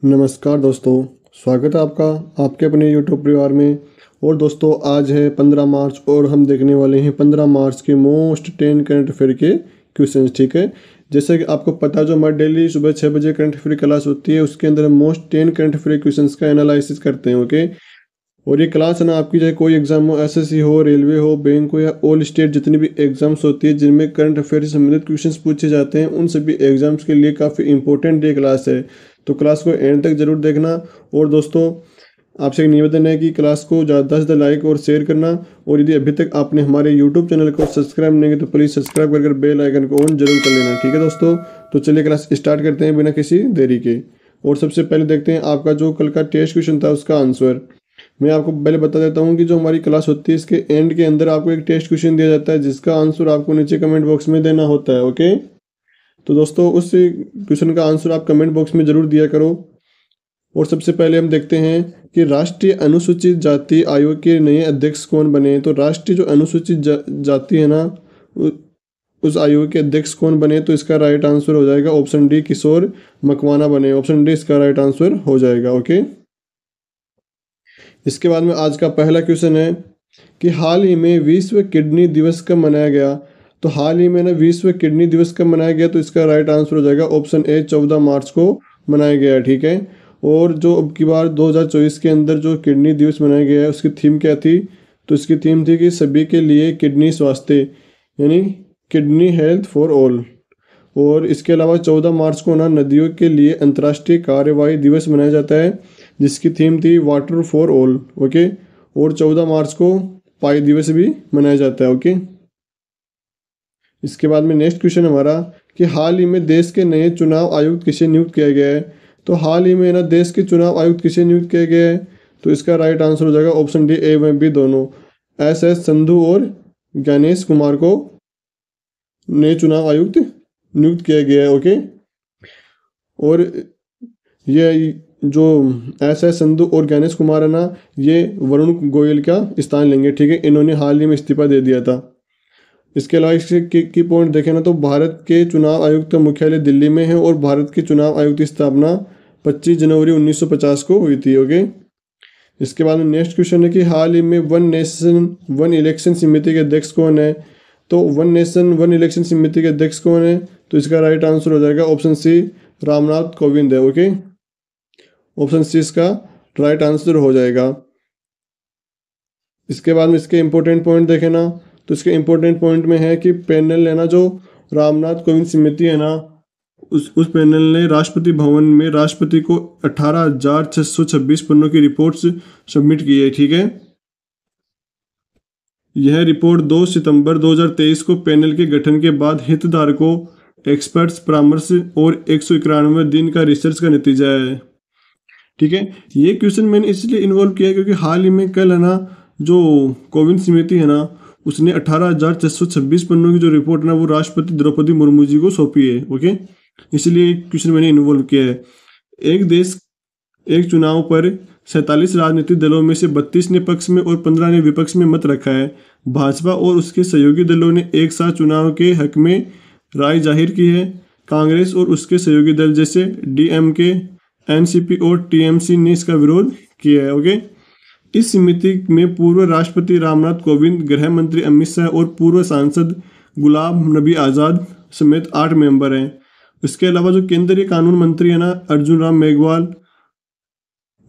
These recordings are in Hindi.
नमस्कार दोस्तों, स्वागत है आपका आपके अपने यूट्यूब परिवार में। और दोस्तों, आज है 15 मार्च और हम देखने वाले हैं 15 मार्च के मोस्ट 10 करंट अफेयर के क्वेश्चंस। ठीक है, जैसे कि आपको पता है, जो हमारी डेली सुबह 6 बजे करंट अफेयर क्लास होती है, उसके अंदर हम मोस्ट 10 करंट अफेयर क्वेश्चंस का एनालिसिस करते हैं। ओके, और ये क्लास है ना आपकी, चाहे कोई एग्जाम हो, एसएससी हो, रेलवे हो, बैंक हो, या ऑल स्टेट जितनी भी एग्जाम्स होती है जिनमें करंट अफेयर से संबंधित क्वेश्चंस पूछे जाते हैं, उन सभी एग्जाम्स के लिए काफ़ी इंपॉर्टेंट ये क्लास है। तो क्लास को एंड तक जरूर देखना। और दोस्तों, आपसे एक निवेदन है कि क्लास को ज़्यादा से ज़्यादा लाइक और शेयर करना। और यदि अभी तक आपने हमारे यूट्यूब चैनल को सब्सक्राइब नहीं किया तो प्लीज़ सब्सक्राइब कर बेल आइकन को ऑन जरूर कर लेना। ठीक है दोस्तों, तो चलिए क्लास स्टार्ट करते हैं बिना किसी देरी के। और सबसे पहले देखते हैं आपका जो कल का टेस्ट क्वेश्चन था उसका आंसर। मैं आपको पहले बता देता हूँ कि जो हमारी क्लास होती है इसके एंड के अंदर आपको एक टेस्ट क्वेश्चन दिया जाता है जिसका आंसर आपको नीचे कमेंट बॉक्स में देना होता है। ओके, तो दोस्तों उस क्वेश्चन का आंसर आप कमेंट बॉक्स में जरूर दिया करो। और सबसे पहले हम देखते हैं कि राष्ट्रीय अनुसूचित जाति आयोग के नए अध्यक्ष कौन बने। तो राष्ट्रीय जो अनुसूचित जाति है ना, उस आयोग के अध्यक्ष कौन बने, तो इसका राइट आंसर हो जाएगा ऑप्शन डी, किशोर मकवाना बने। ऑप्शन डी इसका राइट आंसर हो जाएगा। ओके, इसके बाद में आज का पहला क्वेश्चन है कि हाल ही में विश्व किडनी दिवस कब मनाया गया। तो हाल ही में ना विश्व किडनी दिवस कब मनाया गया, तो इसका राइट आंसर हो जाएगा ऑप्शन ए, 14 मार्च को मनाया गया। ठीक है, और जो अब की बार 2024 के अंदर जो किडनी दिवस मनाया गया है उसकी थीम क्या थी, तो इसकी थीम थी कि सभी के लिए किडनी स्वास्थ्य, यानी किडनी हेल्थ फॉर ऑल। और इसके अलावा 14 मार्च को ना नदियों के लिए अंतर्राष्ट्रीय कार्यवाही दिवस मनाया जाता है जिसकी थीम थी वाटर फॉर ऑल। ओके, और 14 मार्च को पाई दिवस भी मनाया जाता है। ओके, इसके बाद में नेक्स्ट क्वेश्चन हमारा कि हाल ही में देश के नए चुनाव आयुक्त किसे नियुक्त किया गया है। तो हाल ही में ना देश के चुनाव आयुक्त किसे नियुक्त किया गया है, तो इसका राइट आंसर हो जाएगा ऑप्शन डी, ए व बी दोनों, एस संधू और ज्ञानेश कुमार को नए चुनाव आयुक्त नियुक्त किया गया है। ओके, और ये जो एस संधू और ज्ञानेश कुमार है ना, ये वरुण गोयल का स्थान लेंगे। ठीक है, इन्होंने हाल ही में इस्तीफा दे दिया था। इसके अलावा इसके की पॉइंट देखें ना, तो भारत के चुनाव आयुक्त का मुख्यालय दिल्ली में है और भारत के चुनाव आयुक्त की स्थापना 25 जनवरी 1950 को हुई थी। ओके, इसके बाद में नेक्स्ट क्वेश्चन है कि हाल ही में वन नेशन वन इलेक्शन समिति के अध्यक्ष कौन है। तो वन नेशन वन इलेक्शन समिति के अध्यक्ष कौन है, तो इसका राइट आंसर हो जाएगा ऑप्शन सी, रामनाथ कोविंद है। ओके, ऑप्शन सी इसका राइट आंसर हो जाएगा। इसके बाद में इसके इंपॉर्टेंट पॉइंट देखें ना, तो इसके इंपॉर्टेंट पॉइंट में है कि पैनल है ना, जो रामनाथ कोविंद समिति है ना, उस पैनल ने राष्ट्रपति भवन में राष्ट्रपति को 18,626 पन्नों की रिपोर्ट्स सबमिट की है। ठीक है, यह रिपोर्ट 2 सितंबर 2023 को पैनल के गठन के बाद हितधारकों, एक्सपर्ट्स, परामर्श और 191 दिन का रिसर्च का नतीजा है। ठीक है, ये क्वेश्चन मैंने इसलिए इन्वॉल्व किया क्योंकि हाल ही में कल है ना, जो कोविंद समिति है ना, उसने 18,626 पन्नों की जो रिपोर्ट है ना, वो राष्ट्रपति द्रौपदी मुर्मू जी को सौंपी है। ओके, इसलिए क्वेश्चन मैंने इन्वॉल्व किया है। एक देश एक चुनाव पर 47 राजनीतिक दलों में से 32 ने पक्ष में और 15 ने विपक्ष में मत रखा है। भाजपा और उसके सहयोगी दलों ने एक साथ चुनाव के हक में राय जाहिर की है। कांग्रेस और उसके सहयोगी दल जैसे डीएमके, एनसीपी और टीएमसी ने इसका विरोध किया है। ओके, इस समिति में पूर्व राष्ट्रपति रामनाथ कोविंद, गृह मंत्री अमित शाह और पूर्व सांसद गुलाम नबी आज़ाद समेत 8 मेंबर हैं। इसके अलावा जो केंद्रीय कानून मंत्री है ना, अर्जुन राम मेघवाल,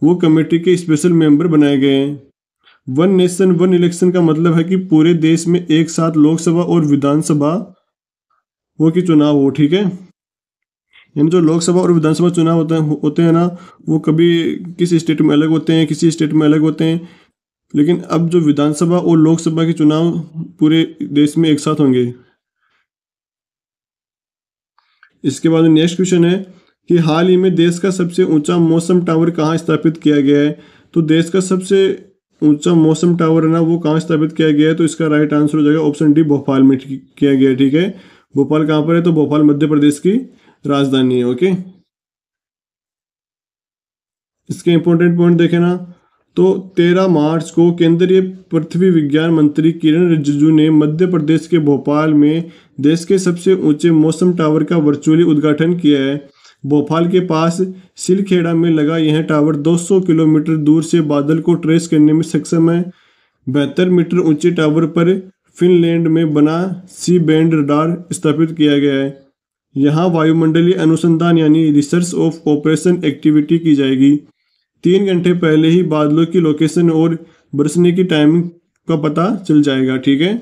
वो कमेटी के स्पेशल मेंबर बनाए गए हैं। वन नेशन वन इलेक्शन का मतलब है कि पूरे देश में एक साथ लोकसभा और विधानसभा वो की चुनाव हो। ठीक है, यानी जो लोकसभा और विधानसभा चुनाव होते हैं ना, वो कभी किसी स्टेट में अलग होते हैं, किसी स्टेट में अलग होते हैं, लेकिन अब जो विधानसभा और लोकसभा के चुनाव पूरे देश में एक साथ होंगे। इसके बाद नेक्स्ट क्वेश्चन है कि हाल ही में देश का सबसे ऊंचा मौसम टावर कहाँ स्थापित किया गया है। तो देश का सबसे ऊंचा मौसम टावर है ना, वो कहाँ स्थापित किया गया है, तो इसका राइट आंसर हो जाएगा ऑप्शन डी, भोपाल में किया गया है। ठीक है, भोपाल कहाँ पर है, तो भोपाल मध्य प्रदेश की राजधानी है। ओके, इसके इंपॉर्टेंट पॉइंट देखें ना, तो 13 मार्च को केंद्रीय पृथ्वी विज्ञान मंत्री किरण रिजिजू ने मध्य प्रदेश के भोपाल में देश के सबसे ऊंचे मौसम टावर का वर्चुअली उद्घाटन किया है। भोपाल के पास सिलखेड़ा में लगा यह टावर 200 किलोमीटर दूर से बादल को ट्रेस करने में सक्षम है। 72 मीटर ऊंचे टावर पर फिनलैंड में बना सी बैंड रडार स्थापित किया गया है। यहाँ वायुमंडलीय अनुसंधान यानी रिसर्च ऑफ ऑपरेशन एक्टिविटी की जाएगी। 3 घंटे पहले ही बादलों की लोकेशन और बरसने की टाइमिंग का पता चल जाएगा। ठीक है,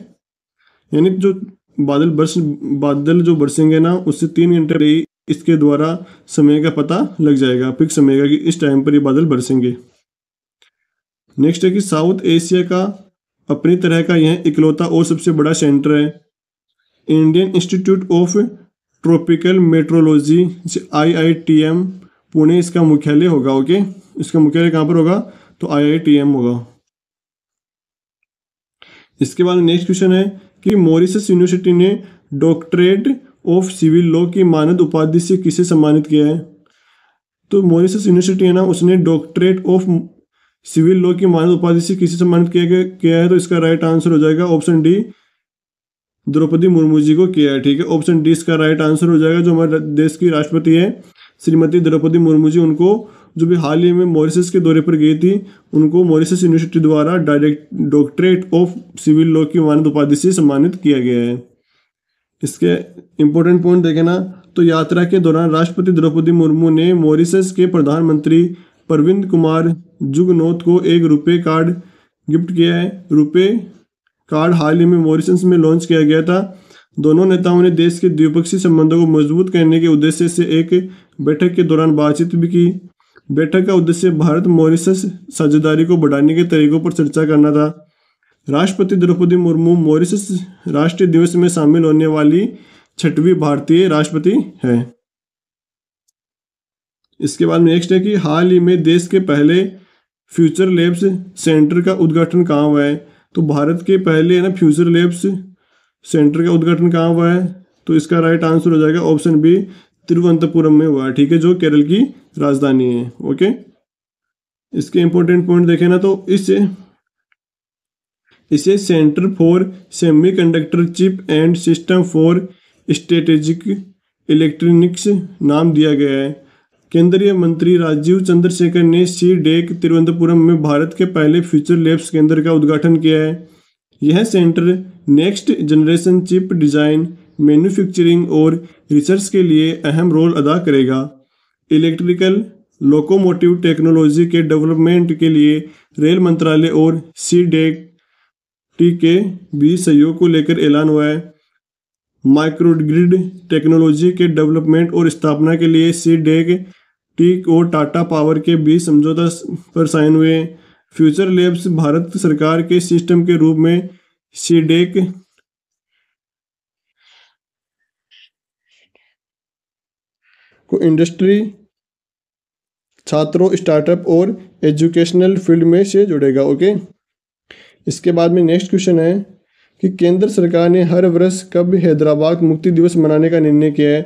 यानी जो बादल जो बरसेंगे ना, उससे 3 घंटे पहले ही इसके द्वारा समय का पता लग जाएगा, फिक्स समय का, कि इस टाइम पर ये बादल बरसेंगे। नेक्स्ट है कि साउथ एशिया का अपनी तरह का यह इकलौता और सबसे बड़ा सेंटर है। Indian institute of tropical metrology IITM Pune इसका मुख्यालय होगा। ओके, इसका मुख्यालय कहाँ पर होगा? तो IITM होगा। इसके बाद नेक्स्ट क्वेश्चन है कि मॉरिशस यूनिवर्सिटी ने डॉक्टरेट ऑफ सिविल लॉ की मानद उपाधि से किसे सम्मानित किया है? तो मॉरिशस यूनिवर्सिटी है ना, उसने डॉक्टरेट ऑफ सिविल लॉ की मानद उपाधि से किसे सम्मानित किया है? तो इसका राइट आंसर हो जाएगा ऑप्शन डी, द्रौपदी मुर्मू जी को किया है। ठीक है, ऑप्शन डी इसका राइट आंसर हो जाएगा। जो हमारे देश की राष्ट्रपति है श्रीमती द्रौपदी मुर्मू जी, उनको जो भी हाल ही में मॉरिशस के दौरे पर गई थी, उनको मॉरिशस यूनिवर्सिटी द्वारा डॉक्टरेट ऑफ सिविल लॉ की मानद उपाधि से सम्मानित किया गया है। इसके इंपॉर्टेंट पॉइंट देखें ना, तो यात्रा के दौरान राष्ट्रपति द्रौपदी मुर्मू ने मॉरिशस के प्रधानमंत्री प्रविंद कुमार जुगनौथ को एक रुपए कार्ड गिफ्ट किया है। रुपए कार्ड हाल ही में मॉरिशस में लॉन्च किया गया था। दोनों नेताओं ने देश के द्विपक्षीय संबंधों को मजबूत करने के उद्देश्य से एक बैठक के दौरान बातचीत भी की। बैठक का उद्देश्य भारत मॉरिशस साझेदारी को बढ़ाने के तरीकों पर चर्चा करना था। राष्ट्रपति द्रौपदी मुर्मू मॉरिशस राष्ट्रीय दिवस में शामिल होने वाली 6वीं भारतीय राष्ट्रपति है। इसके बाद नेक्स्ट है कि हाल ही में देश के पहले फ्यूचर लैब्स सेंटर का उद्घाटन कहाँ हुआ है? तो भारत के पहले है ना फ्यूचर लैब्स सेंटर का उद्घाटन कहाँ हुआ है? तो इसका राइट आंसर हो जाएगा ऑप्शन बी, तिरुवनंतपुरम में हुआ है। ठीक है, जो केरल की राजधानी है। ओके, इसके इंपॉर्टेंट पॉइंट देखें ना, तो इसे centre for semiconductor chip and system for strategic electronics नाम दिया गया है। केंद्रीय मंत्री राजीव चंद्रशेखर ने CDEC तिरुवनंतपुरम में भारत के पहले फ्यूचर लैब्स केंद्र का उद्घाटन किया है। यह centre next generation chip design, manufacturing और रिसर्च के लिए अहम रोल अदा करेगा। इलेक्ट्रिकल लोकोमोटिव टेक्नोलॉजी के डेवलपमेंट के लिए रेल मंत्रालय और CDEC के बीच सहयोग को लेकर ऐलान हुआ है। माइक्रोग्रिड टेक्नोलॉजी के डेवलपमेंट और स्थापना के लिए CDEC और टाटा पावर के बीच समझौता पर साइन हुए। फ्यूचर लैब्स भारत सरकार के सिस्टम के रूप में CDEC को इंडस्ट्री, छात्रों, स्टार्टअप और एजुकेशनल फील्ड में से जुड़ेगा। ओके, इसके बाद में नेक्स्ट क्वेश्चन है कि केंद्र सरकार ने हर वर्ष कब हैदराबाद मुक्ति दिवस मनाने का निर्णय किया है?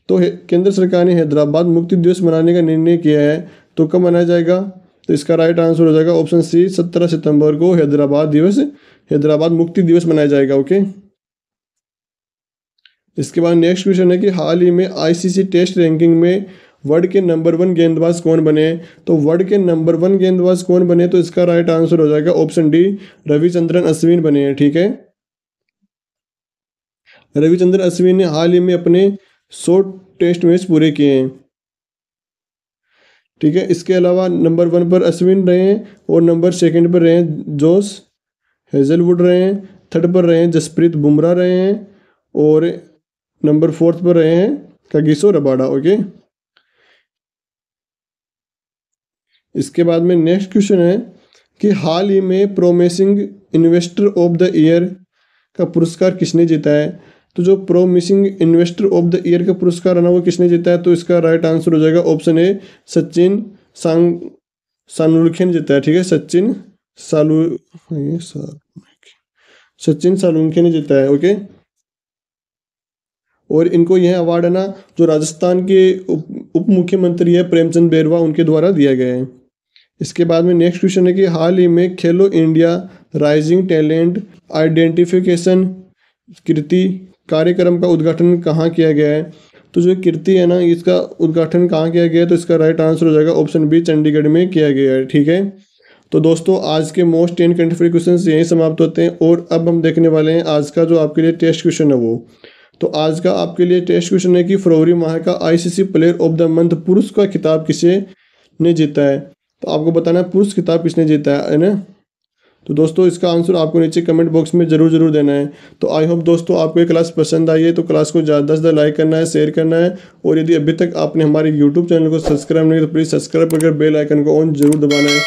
तो केंद्र सरकार ने हैदराबाद मुक्ति दिवस मनाने का निर्णय किया है, तो कब मनाया जाएगा? तो इसका राइट आंसर हो जाएगा ऑप्शन सी, 17 सितंबर को हैदराबाद मुक्ति दिवस मनाया जाएगा। ओके, इसके बाद नेक्स्ट क्वेश्चन है कि हाल ही में ICC टेस्ट रैंकिंग में वर्ल्ड के नंबर 1 गेंदबाज कौन बने? तो वर्ल्ड के नंबर 1 गेंदबाज कौन बने? तो इसका राइट आंसर हो जाएगा ऑप्शन डी, रविचंद्रन अश्विन बने हैं। ठीक है, रविचंद्रन अश्विन ने हाल ही में अपने 100 टेस्ट मैच पूरे किए हैं। ठीक है, इसके अलावा नंबर 1 पर अश्विन रहे हैं और नंबर 2 पर रहे हैं जोश हेजलवुड रहे हैं, 3rd पर रहे हैं जसप्रीत बुमराह रहे हैं और नंबर 4 पर रहे हैं कागिसो रबाडा। ओके, इसके बाद में नेक्स्ट क्वेश्चन है कि हाल ही में promising investor of the year का पुरस्कार किसने जीता है? तो जो promising investor of the year का पुरस्कार है ना, वो किसने जीता है? तो इसका राइट आंसर हो जाएगा ऑप्शन ए, सचिन सालुंखे ने जीता है। ठीक है, सचिन सालुंखे ने जीता है। ओके, और इनको यह अवार्ड है ना, जो राजस्थान के उप मुख्यमंत्री है प्रेमचंद बैरवा, उनके द्वारा दिया गया है। इसके बाद में नेक्स्ट क्वेश्चन है कि हाल ही में खेलो इंडिया राइजिंग टैलेंट आइडेंटिफिकेशन कृति कार्यक्रम का उद्घाटन कहाँ किया गया है? तो जो कीर्ति है ना, इसका उद्घाटन कहाँ किया गया है? तो इसका राइट आंसर हो जाएगा ऑप्शन बी, चंडीगढ़ में किया गया है। ठीक है, तो दोस्तों आज के मोस्ट 10 कंट्री क्वेश्चन यहीं समाप्त होते हैं। और अब हम देखने वाले हैं आज का जो आपके लिए टेस्ट क्वेश्चन है वो। तो आज का आपके लिए टेस्ट क्वेश्चन है कि फरवरी माह का ICC player of the month पुरुष का खिताब किसे ने जीता है? तो आपको बताना है पुरुष खिताब किसने जीता है ना। तो दोस्तों इसका आंसर आपको नीचे कमेंट बॉक्स में जरूर देना है। तो आई होप दोस्तों आपको ये क्लास पसंद आई है, तो क्लास को ज़्यादा से ज़्यादा लाइक करना है, शेयर करना है। और यदि अभी तक आपने हमारे यूट्यूब चैनल को सब्सक्राइब नहीं किया तो प्लीज़ सब्सक्राइब करके बेल आइकन को ऑन जरूर दबाना है।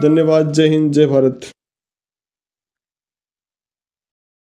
धन्यवाद। जय हिंद, जय भारत।